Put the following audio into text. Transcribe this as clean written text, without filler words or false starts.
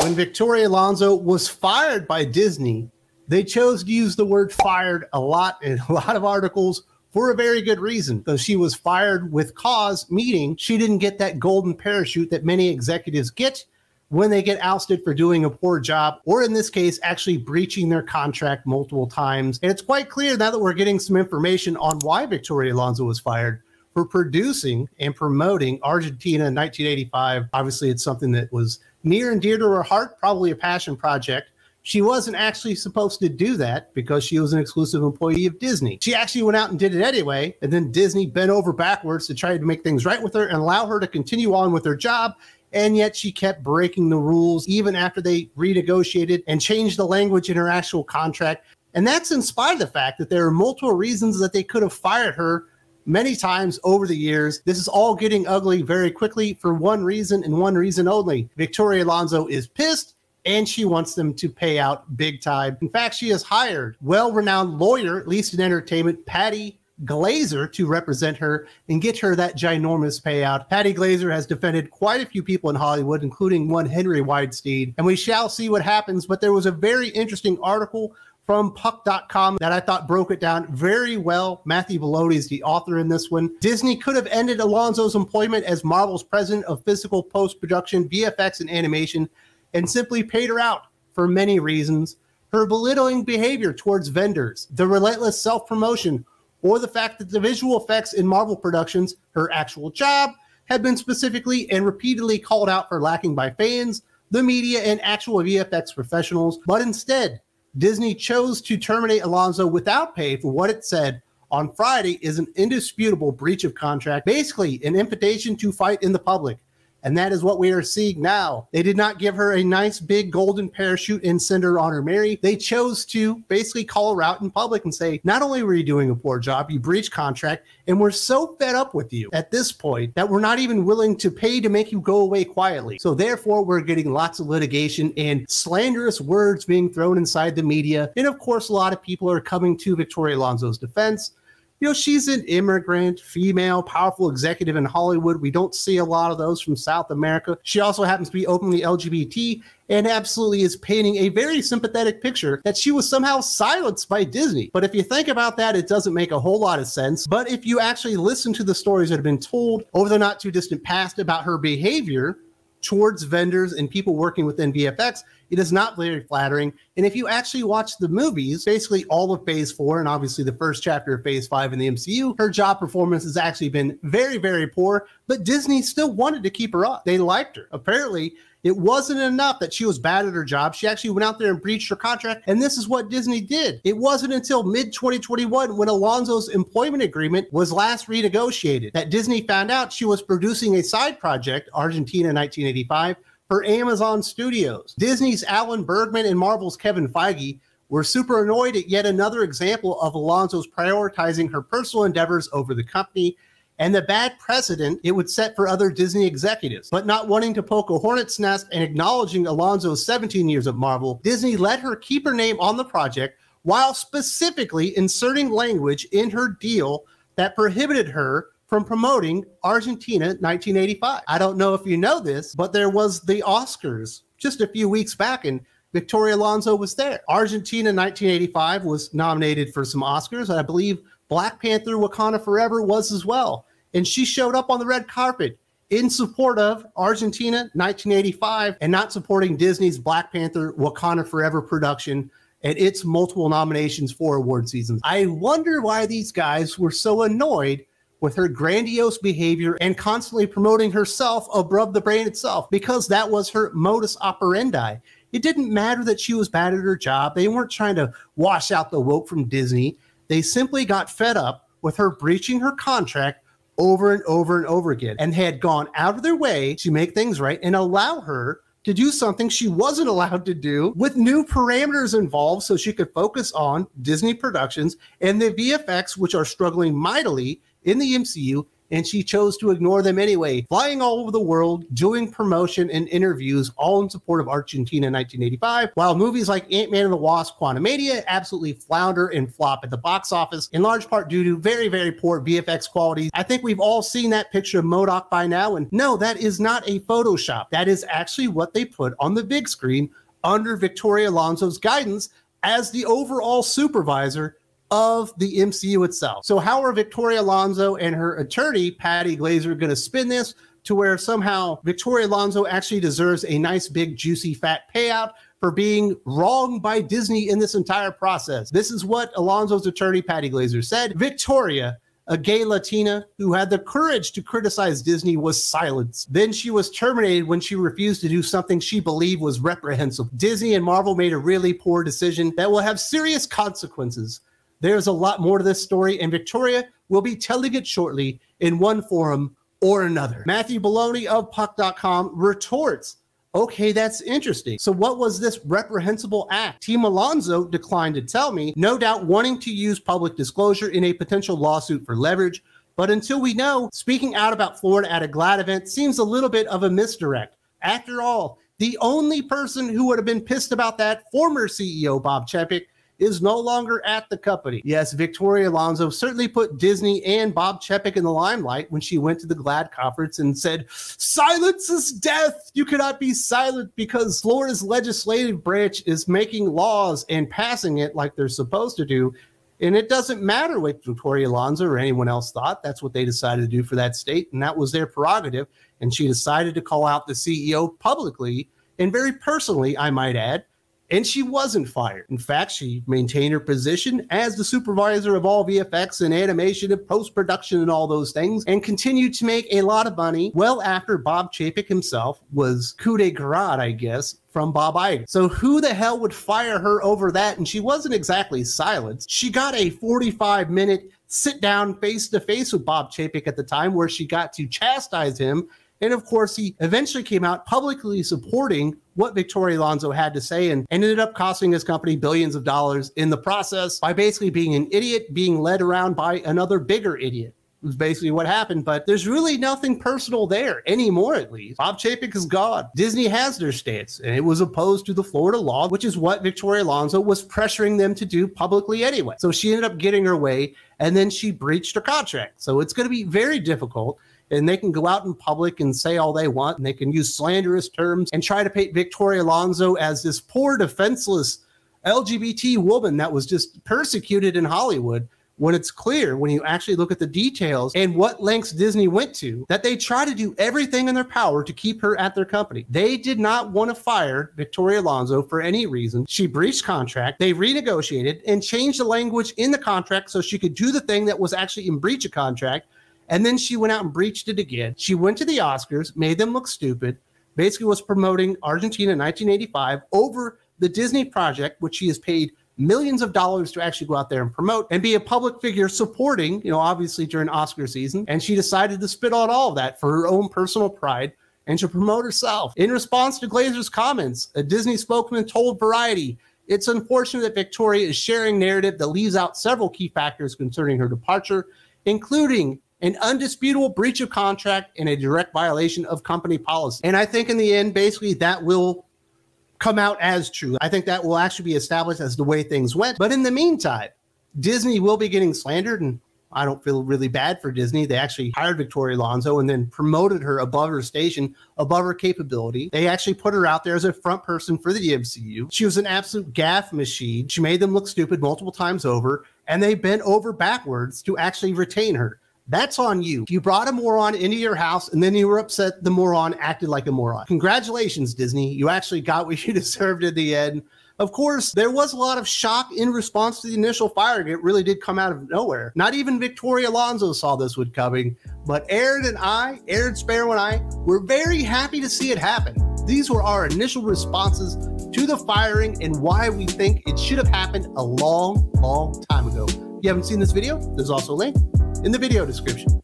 When Victoria Alonso was fired by Disney, they chose to use the word fired a lot in a lot of articles for a very good reason, because she was fired with cause, meaning she didn't get that golden parachute that many executives get when they get ousted for doing a poor job, or in this case, actually breaching their contract multiple times. And it's quite clear now that we're getting some information on why Victoria Alonso was fired for producing and promoting Argentina in 1985. Obviously, it's something that was near and dear to her heart, probably a passion project. She wasn't actually supposed to do that because she was an exclusive employee of Disney. She actually went out and did it anyway, and then Disney bent over backwards to try to make things right with her and allow her to continue on with her job, and yet she kept breaking the rules even after they renegotiated and changed the language in her actual contract. And that's in spite of the fact that there are multiple reasons that they could have fired her many times over the years. This is all getting ugly very quickly for one reason and one reason only. Victoria Alonso is pissed, and she wants them to pay out big time. In fact, she has hired well-renowned lawyer, at least in entertainment, Patty Glazer, to represent her and get her that ginormous payout. Patty Glazer has defended quite a few people in Hollywood, including one Henry Weinstein, and we shall see what happens. But there was a very interesting article from Puck.com that I thought broke it down very well. Matthew Belloti is the author in this one. Disney could have ended Alonso's employment as Marvel's president of physical post-production, VFX, and animation, and simply paid her out for many reasons. Her belittling behavior towards vendors, the relentless self-promotion, or the fact that the visual effects in Marvel productions, her actual job, had been specifically and repeatedly called out for lacking by fans, the media, and actual VFX professionals. But instead, Disney chose to terminate Alonso without pay for what it said on Friday is an indisputable breach of contract, basically an invitation to fight in the public. And that is what we are seeing now. They did not give her a nice big golden parachute and send her on her merry. They chose to basically call her out in public and say, not only were you doing a poor job, you breached contract, and we're so fed up with you at this point that we're not even willing to pay to make you go away quietly. So therefore, we're getting lots of litigation and slanderous words being thrown inside the media. And of course, a lot of people are coming to Victoria Alonso's defense. You know, she's an immigrant, female, powerful executive in Hollywood. We don't see a lot of those from South America. She also happens to be openly LGBT and absolutely is painting a very sympathetic picture that she was somehow silenced by Disney. But if you think about that, it doesn't make a whole lot of sense. But if you actually listen to the stories that have been told over the not too distant past about her behavior towards vendors and people working within VFX, it is not very flattering. And if you actually watch the movies, basically all of Phase 4 and obviously the first chapter of Phase 5 in the MCU, her job performance has actually been very, very poor, but Disney still wanted to keep her on. They liked her. Apparently, it wasn't enough that she was bad at her job. She actually went out there and breached her contract, and this is what Disney did. It wasn't until mid-2021 when Alonso's employment agreement was last renegotiated that Disney found out she was producing a side project, Argentina 1985, for Amazon Studios. Disney's Alan Bergman and Marvel's Kevin Feige were super annoyed at yet another example of Alonso's prioritizing her personal endeavors over the company, and the bad precedent it would set for other Disney executives. But not wanting to poke a hornet's nest and acknowledging Alonso's 17 years at Marvel, Disney let her keep her name on the project while specifically inserting language in her deal that prohibited her from promoting Argentina 1985. I don't know if you know this, but there was the Oscars just a few weeks back, and Victoria Alonso was there. Argentina 1985 was nominated for some Oscars, and I believe Black Panther Wakanda Forever was as well. And she showed up on the red carpet in support of Argentina 1985 and not supporting Disney's Black Panther Wakanda Forever production and its multiple nominations for award seasons. I wonder why these guys were so annoyed with her grandiose behavior and constantly promoting herself above the brand itself, because that was her modus operandi. It didn't matter that she was bad at her job. They weren't trying to wash out the woke from Disney. They simply got fed up with her breaching her contract over and over and over again, and had gone out of their way to make things right and allow her to do something she wasn't allowed to do, with new parameters involved so she could focus on Disney productions and the VFX, which are struggling mightily in the MCU and she chose to ignore them anyway, flying all over the world, doing promotion and interviews, all in support of Argentina in 1985, while movies like Ant-Man and the Wasp: Quantumania absolutely flounder and flop at the box office, in large part due to very, very poor VFX quality. I think we've all seen that picture of MODOK by now, and no, that is not a Photoshop. That is actually what they put on the big screen under Victoria Alonso's guidance as the overall supervisor of the MCU itself. So how are Victoria Alonso and her attorney, Patty Glaser, going to spin this to where somehow Victoria Alonso actually deserves a nice, big, juicy, fat payout for being wronged by Disney in this entire process? This is what Alonso's attorney, Patty Glaser, said. Victoria, a gay Latina who had the courage to criticize Disney, was silenced. Then she was terminated when she refused to do something she believed was reprehensible. Disney and Marvel made a really poor decision that will have serious consequences. There's a lot more to this story, and Victoria will be telling it shortly in one forum or another. Matthew Bologna of Puck.com retorts, okay, that's interesting. So what was this reprehensible act? Team Alonso declined to tell me, no doubt wanting to use public disclosure in a potential lawsuit for leverage. But until we know, speaking out about Florida at a GLAAD event seems a little bit of a misdirect. After all, the only person who would have been pissed about that, former CEO Bob Chapek, is no longer at the company. Yes, Victoria Alonso certainly put Disney and Bob Chapek in the limelight when she went to the GLAAD conference and said, silence is death. You cannot be silent because Florida's legislative branch is making laws and passing it like they're supposed to do. And it doesn't matter what Victoria Alonso or anyone else thought. That's what they decided to do for that state, and that was their prerogative. And she decided to call out the CEO publicly and very personally, I might add. And she wasn't fired. In fact, she maintained her position as the supervisor of all VFX and animation and post-production and all those things, and continued to make a lot of money well after Bob Chapek himself was coup de grace, I guess, from Bob Iger. So who the hell would fire her over that? And she wasn't exactly silenced. She got a 45-minute sit-down face-to-face with Bob Chapek at the time where she got to chastise him. And of course, he eventually came out publicly supporting what Victoria Alonso had to say and ended up costing his company billions of dollars in the process by basically being an idiot, being led around by another bigger idiot. It was basically what happened, but there's really nothing personal there anymore, at least. Bob Chapek is gone. Disney has their stance, and it was opposed to the Florida law, which is what Victoria Alonso was pressuring them to do publicly anyway. So she ended up getting her way, and then she breached her contract. So it's going to be very difficult. And they can go out in public and say all they want, and they can use slanderous terms and try to paint Victoria Alonso as this poor, defenseless LGBT woman that was just persecuted in Hollywood, when it's clear, when you actually look at the details and what lengths Disney went to, that they try to do everything in their power to keep her at their company. They did not want to fire Victoria Alonso for any reason. She breached contract. They renegotiated and changed the language in the contract so she could do the thing that was actually in breach of contract. And then she went out and breached it again. She went to the Oscars, made them look stupid, basically was promoting Argentina in 1985 over the Disney project, which she has paid millions of dollars to actually go out there and promote and be a public figure supporting, obviously during Oscar season. And she decided to spit on all of that for her own personal pride and to promote herself. In response to Glaser's comments, a Disney spokesman told Variety, it's unfortunate that Victoria is sharing narrative that leaves out several key factors concerning her departure, including an undisputable breach of contract and a direct violation of company policy. And I think in the end, basically, that will come out as true. I think that will actually be established as the way things went. But in the meantime, Disney will be getting slandered, and I don't feel really bad for Disney. They actually hired Victoria Alonso and then promoted her above her station, above her capability. They actually put her out there as a front person for the MCU. She was an absolute gaffe machine. She made them look stupid multiple times over, and they bent over backwards to actually retain her. That's on you. You brought a moron into your house and then you were upset the moron acted like a moron. Congratulations, Disney. You actually got what you deserved in the end. Of course, there was a lot of shock in response to the initial firing. It really did come out of nowhere. Not even Victoria Alonso saw this one coming, but Aaron Sparrow and I were very happy to see it happen. These were our initial responses to the firing and why we think it should have happened a long, long time ago. If you haven't seen this video, there's also a link in the video description.